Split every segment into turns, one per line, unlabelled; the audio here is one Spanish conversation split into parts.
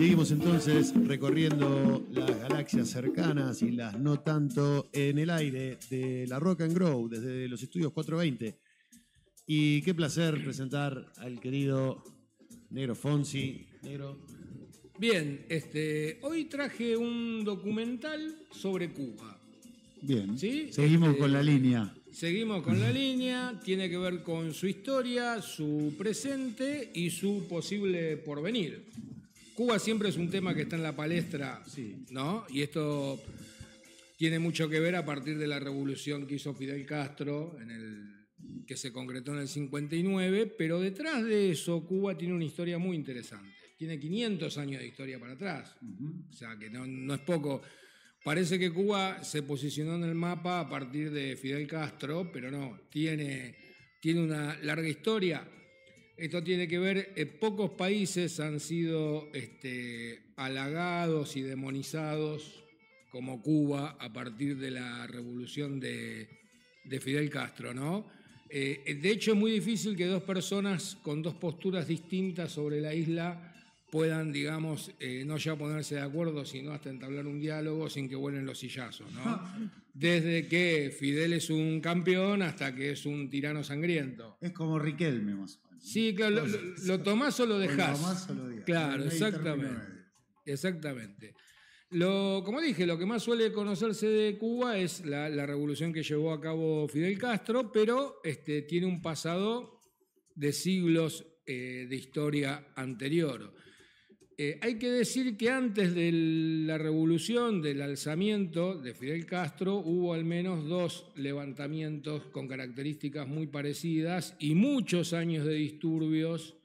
Seguimos entonces recorriendo las galaxias cercanas y las no tanto en el aire de la Rock and Grow desde los estudios 420. Y qué placer presentar al querido Negro Fonsi. Negro.
Bien, hoy traje un documental sobre Cuba.
Bien,
¿Sí?
seguimos con la línea.
Seguimos con la línea, tiene que ver con su historia, su presente y su posible porvenir. Cuba siempre es un tema que está en la palestra,
Sí.
¿no? Y esto tiene mucho que ver a partir de la revolución que hizo Fidel Castro, que se concretó en el 59, pero detrás de eso Cuba tiene una historia muy interesante. Tiene 500 años de historia para atrás, o sea que no es poco. Parece que Cuba se posicionó en el mapa a partir de Fidel Castro, pero no, tiene una larga historia. Esto tiene que ver, pocos países han sido halagados y demonizados como Cuba a partir de la revolución de Fidel Castro, ¿no? De hecho, es muy difícil que dos personas con dos posturas distintas sobre la isla puedan, digamos, no ya ponerse de acuerdo, sino hasta entablar un diálogo sin que vuelen los sillazos, ¿no? Desde que Fidel es un campeón hasta que es un tirano sangriento.
Es como Riquelme, más o menos.
Sí, claro, lo tomás o lo dejás.
Lo tomás o lo dejás.
Claro, exactamente. Exactamente. Como dije, lo que más suele conocerse de Cuba es la revolución que llevó a cabo Fidel Castro, pero tiene un pasado de siglos de historia anterior. Hay que decir que antes de la revolución, del alzamiento de Fidel Castro, hubo al menos dos levantamientos con características muy parecidas y muchos años de disturbios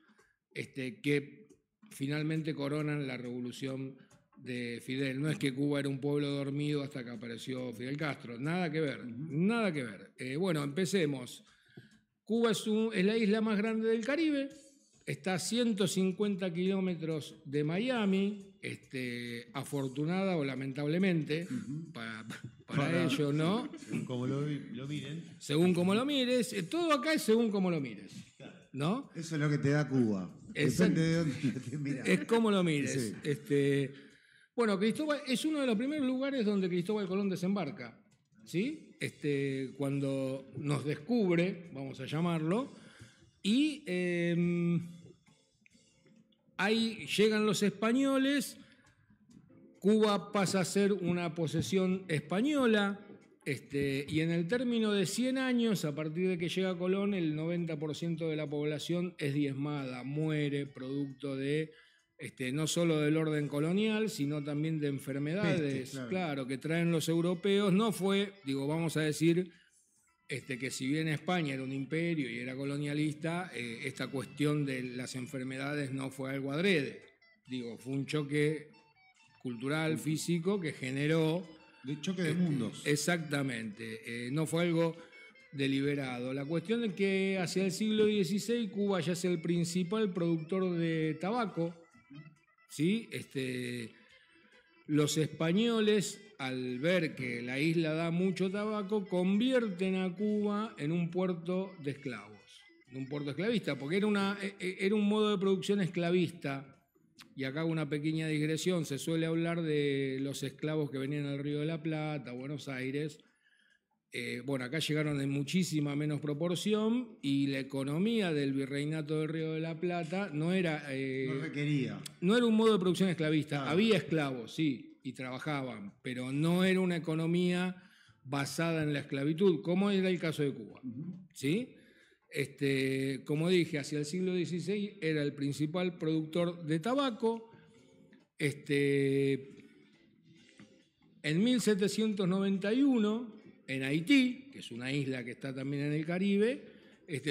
que finalmente coronan la revolución de Fidel. No es que Cuba era un pueblo dormido hasta que apareció Fidel Castro, nada que ver, nada que ver. Bueno, empecemos. Cuba es la isla más grande del Caribe. Está a 150 kilómetros de Miami, afortunada o lamentablemente, para ellos, ¿no?
Según como lo miren.
Según como lo mires, todo acá es según como lo mires, ¿no?
Eso es lo que te da Cuba. Depende de dónde te miras.
Es como lo mires.
Sí.
Bueno, Cristóbal es uno de los primeros lugares donde Cristóbal Colón desembarca, ¿sí? Cuando nos descubre, vamos a llamarlo, y ahí llegan los españoles, Cuba pasa a ser una posesión española, y en el término de 100 años, a partir de que llega Colón, el 90% de la población es diezmada, muere producto de, no solo del orden colonial, sino también de enfermedades,
Peste,
claro, que traen los europeos. No fue, vamos a decir, que si bien España era un imperio y era colonialista, esta cuestión de las enfermedades no fue algo adrede. Fue un choque cultural, físico, que generó...
De choque de mundos.
Exactamente, no fue algo deliberado. La cuestión es que hacia el siglo XVI Cuba ya es el principal productor de tabaco, ¿sí? Los españoles, al ver que la isla da mucho tabaco, convierten a Cuba en un puerto de esclavos, en un puerto esclavista, porque era un modo de producción esclavista. Y acá hago una pequeña digresión, se suele hablar de los esclavos que venían al Río de la Plata, Buenos Aires. Bueno, acá llegaron en muchísima menos proporción y la economía del virreinato del Río de la Plata no era...
no requería.
No era un modo de producción esclavista. Claro. Había esclavos, sí, y trabajaban, pero no era una economía basada en la esclavitud, como era el caso de Cuba. ¿Sí? Como dije, hacia el siglo XVI era el principal productor de tabaco. En 1791, en Haití, que es una isla que está también en el Caribe,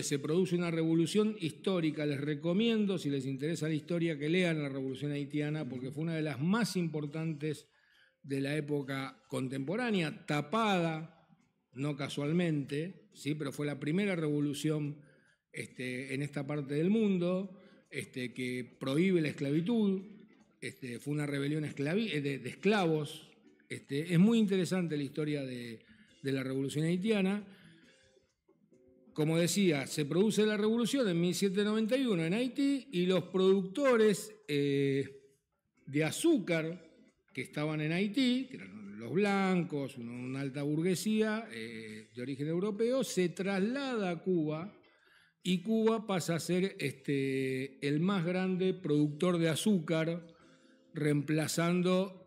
se produce una revolución histórica. Les recomiendo, si les interesa la historia, que lean la revolución haitiana, porque fue una de las más importantes de la época contemporánea, tapada, no casualmente, ¿sí? Pero fue la primera revolución en esta parte del mundo que prohíbe la esclavitud. Fue una rebelión de esclavos. Es muy interesante la historia de la revolución haitiana. Como decía, se produce la revolución en 1791 en Haití y los productores de azúcar que estaban en Haití, que eran los blancos, una alta burguesía de origen europeo, se traslada a Cuba y Cuba pasa a ser el más grande productor de azúcar, reemplazando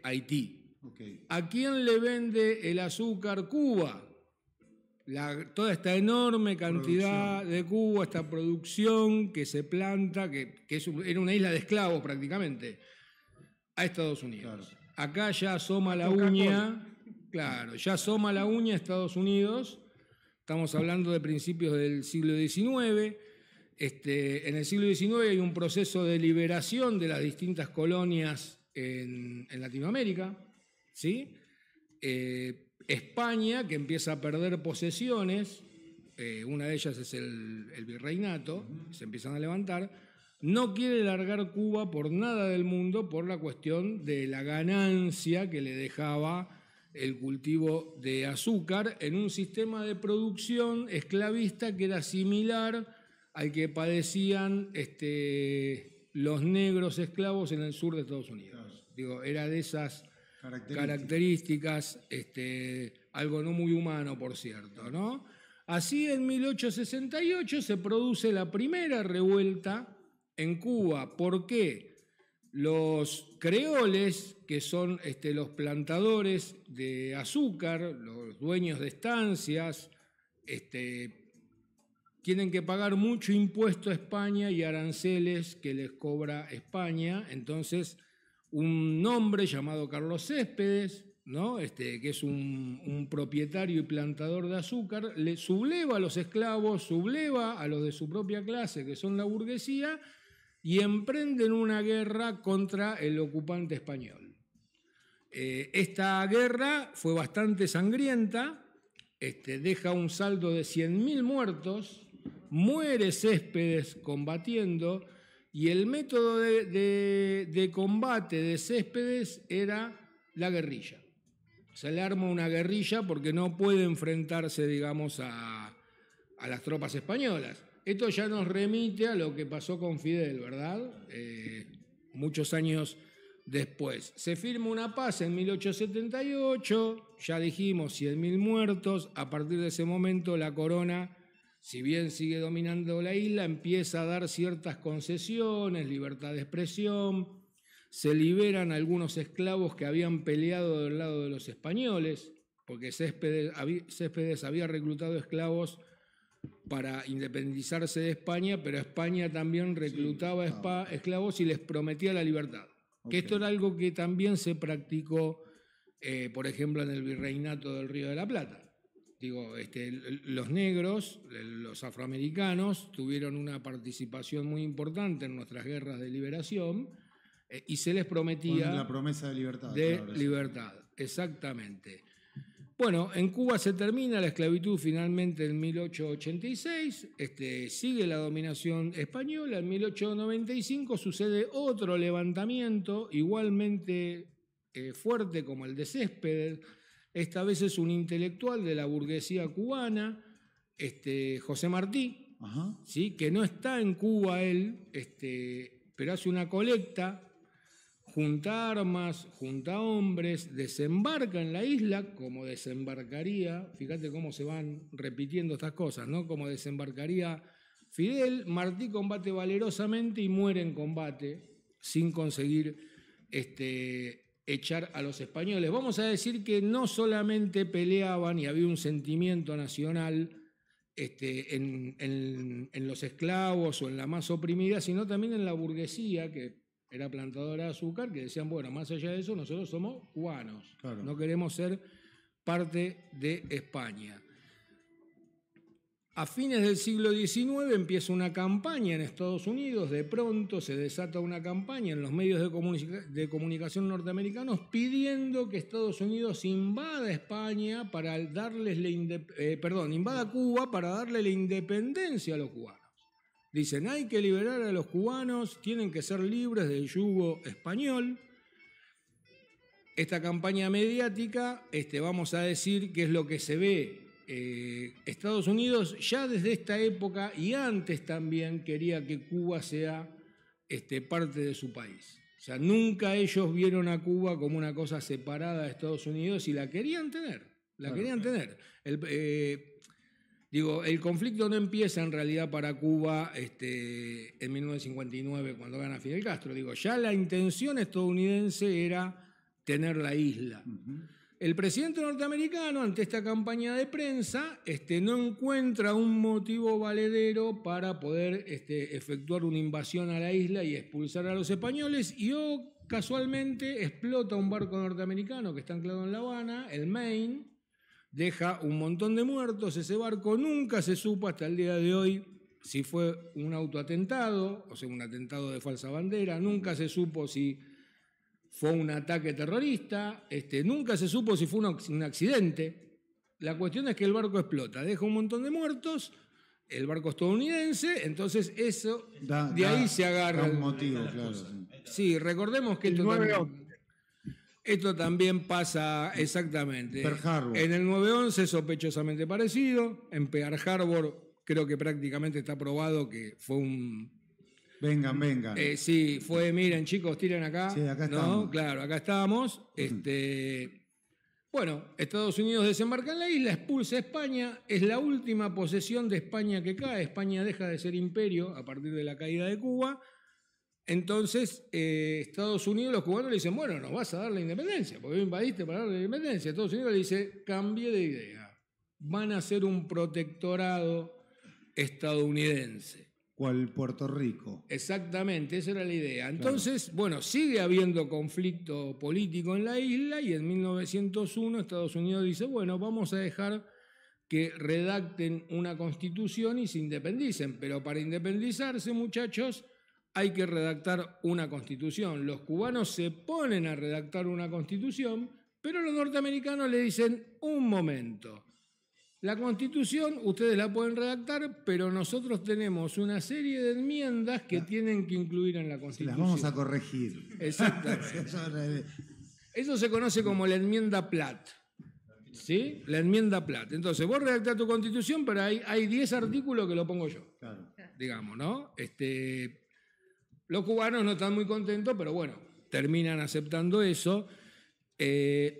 Haití.
Okay.
¿A quién le vende el azúcar Cuba? Toda esta enorme cantidad de Cuba, esta producción que se planta, que era una isla de esclavos prácticamente, a Estados Unidos. Claro. Acá ya asoma la uña, claro, ya asoma la uña Estados Unidos. Estamos hablando de principios del siglo XIX. En el siglo XIX hay un proceso de liberación de las distintas colonias en Latinoamérica, ¿sí? España, que empieza a perder posesiones, una de ellas es el virreinato, se empiezan a levantar, no quiere largar Cuba por nada del mundo por la cuestión de la ganancia que le dejaba el cultivo de azúcar en un sistema de producción esclavista que era similar al que padecían los negros esclavos en el sur de Estados Unidos. Claro. Digo, era de esas características, algo no muy humano, por cierto, ¿no? Así, en 1868 se produce la primera revuelta en Cuba. ¿Por qué? Los creoles, que son los plantadores de azúcar, los dueños de estancias, tienen que pagar mucho impuesto a España y aranceles que les cobra España. Entonces, un hombre llamado Carlos Céspedes, ¿no? Que es un propietario y plantador de azúcar, le subleva a los esclavos, subleva a los de su propia clase, que son la burguesía, y emprenden una guerra contra el ocupante español. Esta guerra fue bastante sangrienta, deja un saldo de 100.000 muertos, muere Céspedes combatiendo, y el método de combate de Céspedes era la guerrilla. Se le arma una guerrilla porque no puede enfrentarse, digamos, a las tropas españolas. Esto ya nos remite a lo que pasó con Fidel, ¿verdad? Muchos años después. Se firma una paz en 1878, ya dijimos 100.000 muertos. A partir de ese momento la corona, si bien sigue dominando la isla, empieza a dar ciertas concesiones, libertad de expresión, se liberan algunos esclavos que habían peleado del lado de los españoles, porque Céspedes había reclutado esclavos para independizarse de España, pero España también reclutaba esclavos y les prometía la libertad. Okay. Que esto era algo que también se practicó, por ejemplo, en el virreinato del Río de la Plata. Digo, los negros, los afroamericanos, tuvieron una participación muy importante en nuestras guerras de liberación y se les prometía...
Con la promesa de libertad.
De libertad, exactamente. Bueno, en Cuba se termina la esclavitud finalmente en 1886, sigue la dominación española. En 1895 sucede otro levantamiento igualmente fuerte como el de Céspedes. Esta vez es un intelectual de la burguesía cubana, José Martí, ¿sí? Que no está en Cuba él, pero hace una colecta, junta armas, junta hombres, desembarca en la isla, como desembarcaría, fíjate cómo se van repitiendo estas cosas, ¿no? Como desembarcaría Fidel. Martí combate valerosamente y muere en combate, sin conseguir echar a los españoles. Vamos a decir que no solamente peleaban y había un sentimiento nacional en los esclavos o en la más oprimida, sino también en la burguesía, que era plantadora de azúcar, que decían, bueno, más allá de eso, nosotros somos cubanos, claro, no queremos ser parte de España. A fines del siglo XIX empieza una campaña en Estados Unidos, de pronto se desata una campaña en los medios de comunicación norteamericanos pidiendo que Estados Unidos invada España para darles invada Cuba para darle la independencia a los cubanos. Dicen, hay que liberar a los cubanos, tienen que ser libres del yugo español. Esta campaña mediática, vamos a decir que es lo que se ve. Estados Unidos ya desde esta época y antes también quería que Cuba sea parte de su país. O sea, nunca ellos vieron a Cuba como una cosa separada de Estados Unidos y la querían tener. La querían tener. El conflicto no empieza en realidad para Cuba en 1959 cuando gana Fidel Castro. Ya la intención estadounidense era tener la isla. El presidente norteamericano, ante esta campaña de prensa, no encuentra un motivo valedero para poder efectuar una invasión a la isla y expulsar a los españoles, y casualmente explota un barco norteamericano que está anclado en La Habana, el Maine, deja un montón de muertos. Ese barco nunca se supo hasta el día de hoy si fue un autoatentado, o sea, un atentado de falsa bandera, nunca se supo si fue un ataque terrorista, nunca se supo si fue un accidente. La cuestión es que el barco explota, deja un montón de muertos, el barco estadounidense, entonces eso, ahí se agarra.
Un motivo, claro.
Sí, recordemos que esto también pasa exactamente.
Pearl Harbor.
En el 9/11 sospechosamente parecido, en Pearl Harbor creo que prácticamente está probado que fue un...
Vengan.
Sí, fue, miren chicos, tiren acá.
Sí, acá estamos.
Claro, acá estábamos. Bueno, Estados Unidos desembarca en la isla, expulsa a España, es la última posesión de España que cae. España deja de ser imperio a partir de la caída de Cuba. Entonces, Estados Unidos, los cubanos le dicen, bueno, nos vas a dar la independencia, porque me invadiste para darle la independencia. Estados Unidos le dice, cambié de idea, van a ser un protectorado estadounidense.
¿Cuál? Puerto Rico.
Exactamente, esa era la idea. Entonces, bueno, sigue habiendo conflicto político en la isla y en 1901 Estados Unidos dice, bueno, vamos a dejar que redacten una constitución y se independicen. Pero para independizarse, muchachos, hay que redactar una constitución. Los cubanos se ponen a redactar una constitución, pero los norteamericanos le dicen, un momento. La Constitución ustedes la pueden redactar, pero nosotros tenemos una serie de enmiendas que tienen que incluir en la Constitución.
Las vamos a corregir.
Exactamente. Eso se conoce como la enmienda Platt. ¿Sí? La enmienda Platt. Entonces, vos redactás tu Constitución, pero hay 10 artículos que lo pongo yo.
Claro.
Digamos, ¿no? Los cubanos no están muy contentos, pero bueno, terminan aceptando eso.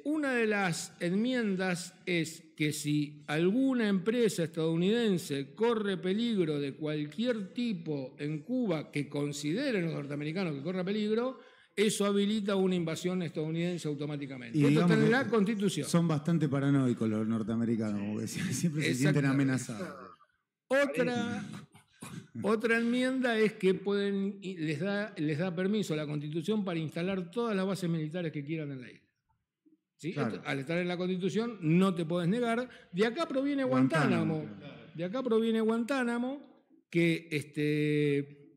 Una de las enmiendas es que si alguna empresa estadounidense corre peligro de cualquier tipo en Cuba que consideren los norteamericanos que corra peligro, eso habilita una invasión estadounidense automáticamente.
Y
esto está en la Constitución.
Son bastante paranoicos los norteamericanos, porque siempre se sienten amenazados.
Otra enmienda es que les da permiso a la Constitución para instalar todas las bases militares que quieran en la isla. ¿Sí?
Claro.
Al estar en la Constitución no te podés negar. De acá proviene Guantánamo. De acá proviene Guantánamo, que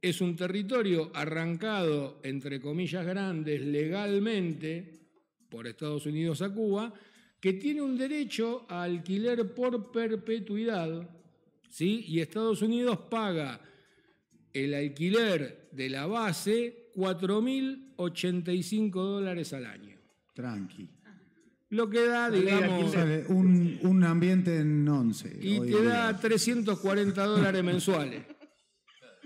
es un territorio arrancado, entre comillas grandes, legalmente por Estados Unidos a Cuba, que tiene un derecho a alquiler por perpetuidad, ¿sí? Y Estados Unidos paga el alquiler de la base $4.085 al año.
Tranqui.
Lo que da, digamos...
Un ambiente en 11.
Y te da $340 mensuales.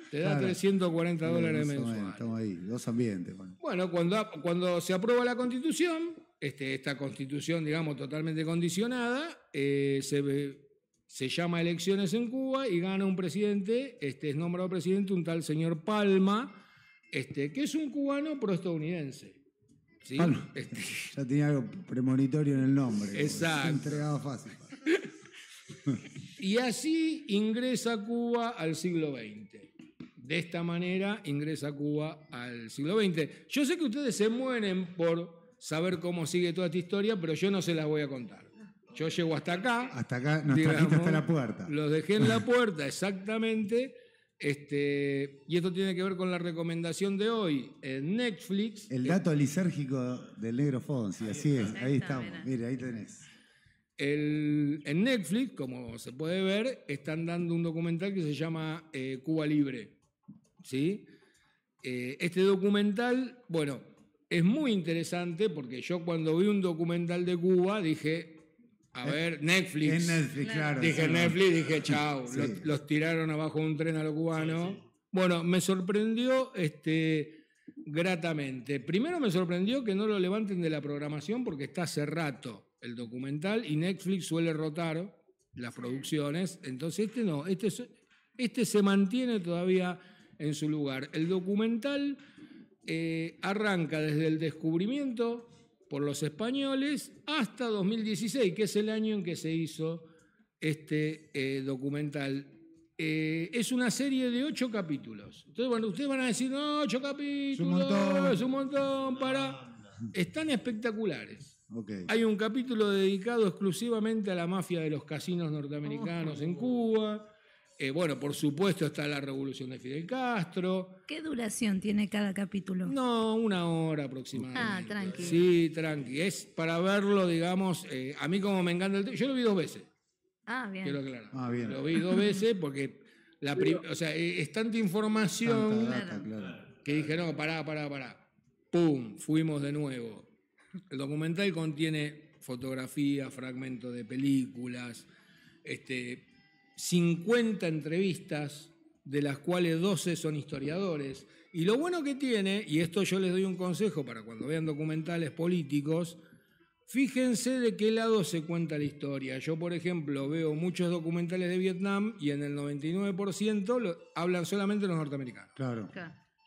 Te da $340 mensuales.
Estamos ahí, 2 ambientes.
Bueno, cuando se aprueba la Constitución, esta Constitución, digamos, totalmente condicionada, se llama elecciones en Cuba y gana un presidente, es nombrado presidente un tal señor Palma, que es un cubano proestadounidense. ¿Sí?
Palma. Ya tenía algo premonitorio en el nombre.
Exacto.
Se entregaba fácil.
Y así ingresa Cuba al siglo XX. De esta manera ingresa Cuba al siglo XX. Yo sé que ustedes se mueren por saber cómo sigue toda esta historia, pero yo no se las voy a contar. Yo llego hasta acá.
Hasta acá, nuestra lista está en la puerta.
Los dejé en la puerta, exactamente. Y esto tiene que ver con la recomendación de hoy en Netflix.
El dato lisérgico del negro Fonsi, así es. Ahí estamos. Mire, ahí tenés.
En Netflix, como se puede ver, están dando un documental que se llama Cuba Libre. ¿Sí? Este documental, bueno, es muy interesante porque yo cuando vi un documental de Cuba dije, a ver, Netflix.
En Netflix, claro.
Dije Netflix, dije chao, sí. Los tiraron abajo de un tren a los cubanos. Sí. Bueno, me sorprendió gratamente. Primero me sorprendió que no lo levanten de la programación porque está hace rato el documental y Netflix suele rotar las producciones. Entonces este no, este se mantiene todavía en su lugar. El documental arranca desde el descubrimiento por los españoles hasta 2016, que es el año en que se hizo este documental. Es una serie de 8 capítulos. Entonces, bueno, ustedes van a decir, no, 8 capítulos, es un montón, Están espectaculares.
Okay.
Hay un capítulo dedicado exclusivamente a la mafia de los casinos norteamericanos en Cuba. Bueno, por supuesto está la revolución de Fidel Castro.
¿Qué duración tiene cada capítulo?
No, 1 hora aproximadamente.
Ah, tranqui.
Sí, tranqui. Es para verlo, digamos, a mí como me encanta el tema. Yo lo vi 2 veces.
Ah, bien.
Quiero aclarar.
Ah, bien.
Lo vi 2 veces porque o sea, es tanta información que dije, no, pará. ¡Pum! Fuimos de nuevo. El documental contiene fotografías, fragmentos de películas, 50 entrevistas, de las cuales 12 son historiadores. Y lo bueno que tiene, y esto yo les doy un consejo para cuando vean documentales políticos, fíjense de qué lado se cuenta la historia. Yo, por ejemplo, veo muchos documentales de Vietnam y en el 99% hablan solamente los norteamericanos.
Claro.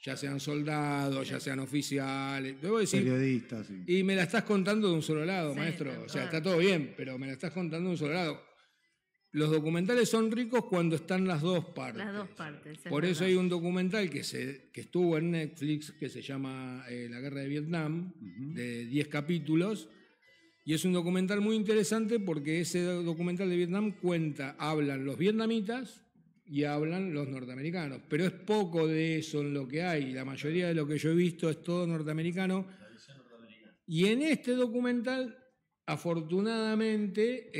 Ya sean soldados, ya sean oficiales. Debo decir,
periodistas. Sí.
Y me la estás contando de un solo lado,
sí,
maestro. O sea, está todo bien, pero me la estás contando de un solo lado. Los documentales son ricos cuando están las dos partes.
Las dos partes.
Por eso hay un documental que estuvo en Netflix que se llama La Guerra de Vietnam, de 10 capítulos. Y es un documental muy interesante porque ese documental de Vietnam hablan los vietnamitas y hablan los norteamericanos. Pero es poco de eso en lo que hay. La mayoría de lo que yo he visto es todo norteamericano. Y en este documental, afortunadamente,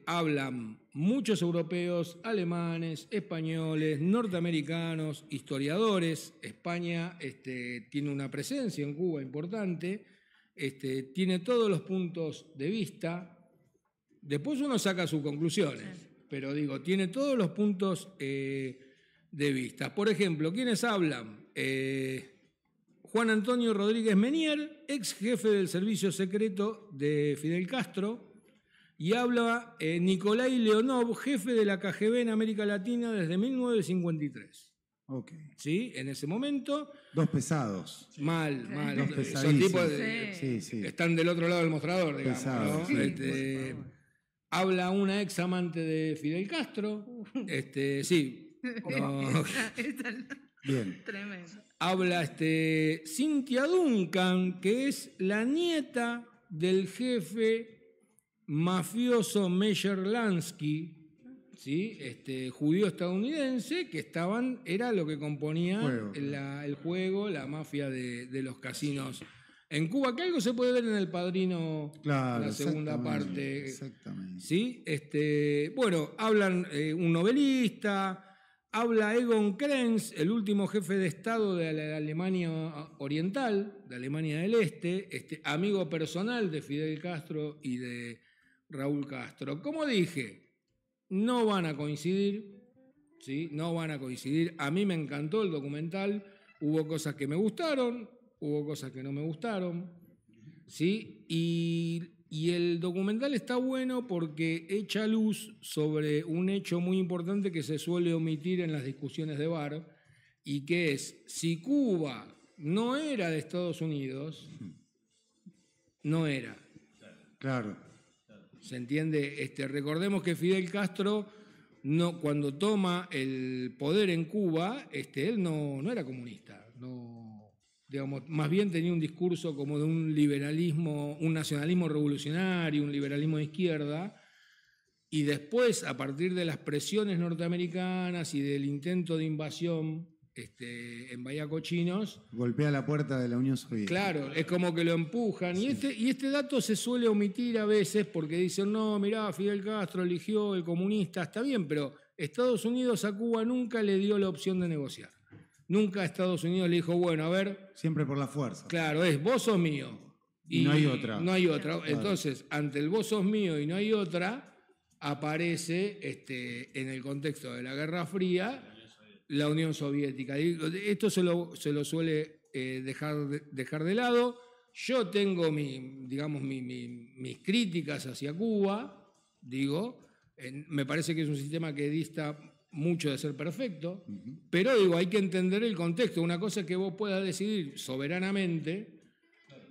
hablan muchos europeos, alemanes, españoles, norteamericanos, historiadores. España tiene una presencia en Cuba importante. Tiene todos los puntos de vista. Después uno saca sus conclusiones. Sí. Pero digo, tiene todos los puntos de vista. Por ejemplo, ¿quiénes hablan? Juan Antonio Rodríguez Menier, ex jefe del servicio secreto de Fidel Castro, y habla Nikolai Leonov, jefe de la KGB en América Latina desde 1953.
Ok.
¿Sí? En ese momento.
2 pesados.
Mal.
Son
tipos
sí.
Están del otro lado del mostrador, digamos.
Pesados,
¿no?
sí.
Habla una ex amante de Fidel Castro. Sí. No.
Bien.
Tremendo.
Habla Cynthia Duncan, que es la nieta del jefe mafioso Meyer Lansky, ¿sí? Judío estadounidense, que era lo que componía el juego, la mafia de los casinos en Cuba, que algo se puede ver en El Padrino,
claro,
la segunda parte.
Exactamente.
¿Sí? Bueno, hablan un novelista, habla Egon Krenz, el último jefe de Estado de la Alemania Oriental, de Alemania del Este, amigo personal de Fidel Castro y de Raúl Castro. Como dije, no van a coincidir, ¿sí? No van a coincidir. A mí me encantó el documental, hubo cosas que me gustaron, hubo cosas que no me gustaron, ¿sí? Y el documental está bueno porque echa luz sobre un hecho muy importante que se suele omitir en las discusiones de bar, y que es, si Cuba no era de Estados Unidos, no era.
Claro.
¿Se entiende? Recordemos que Fidel Castro, cuando toma el poder en Cuba, él no era comunista, digamos, más bien tenía un discurso como de un liberalismo, un nacionalismo revolucionario, un liberalismo de izquierda, y después, a partir de las presiones norteamericanas y del intento de invasión en Bahía Cochinos,
golpea la puerta de la Unión Soviética. Claro,
es como que lo empujan, sí. y este dato se suele omitir a veces porque dicen, no, mirá, Fidel Castro eligió el comunista, está bien, pero Estados Unidos a Cuba nunca le dio la opción de negociar. Nunca Estados Unidos le dijo, bueno, a ver...
Siempre por la fuerza.
Claro, es vos sos mío.
Y no hay otra.
No hay otra. Claro. Entonces, ante el vos sos mío y no hay otra, aparece en el contexto de la Guerra Fría la Unión Soviética. Esto se lo suele dejar de lado. Yo tengo mis críticas hacia Cuba, me parece que es un sistema que dista mucho de ser perfecto, pero hay que entender el contexto. Una cosa es que vos puedas decidir soberanamente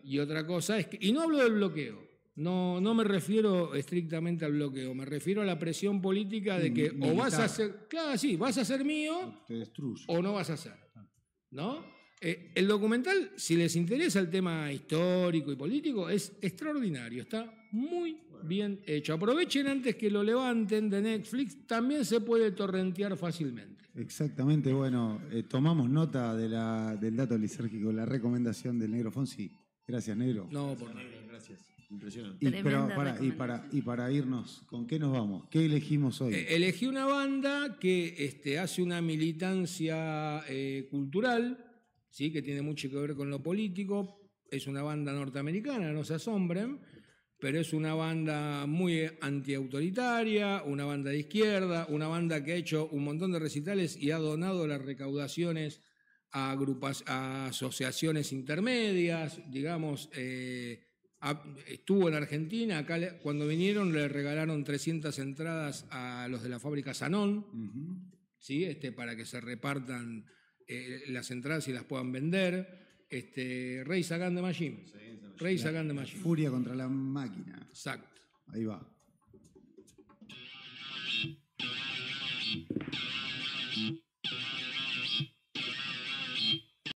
y otra cosa es que, y no hablo del bloqueo, no me refiero estrictamente al bloqueo, me refiero a la presión política de que o vas a ser, claro, sí, vas a ser mío o no vas a ser, ¿no? El documental, si les interesa el tema histórico y político, es extraordinario, está muy bien hecho. Aprovechen antes que lo levanten de Netflix, también se puede torrentear fácilmente.
Exactamente, bueno, tomamos nota del dato lisérgico, la recomendación del Negro Fonsi. Gracias, Negro.
No, por nada.
Gracias. Impresionante.
Y para irnos, ¿con qué nos vamos? ¿Qué elegimos hoy?
Elegí una banda que hace una militancia cultural, ¿sí? Que tiene mucho que ver con lo político. Es una banda norteamericana, no se asombren, pero es una banda muy antiautoritaria, una banda de izquierda, una banda que ha hecho un montón de recitales y ha donado las recaudaciones a asociaciones intermedias, estuvo en Argentina, acá cuando vinieron le regalaron 300 entradas a los de la fábrica Sanón, ¿sí? Para que se repartan las entradas y las puedan vender. Rage Against the Machine. Rage Against the Machine.
Furia contra la máquina.
Exacto.
Ahí va.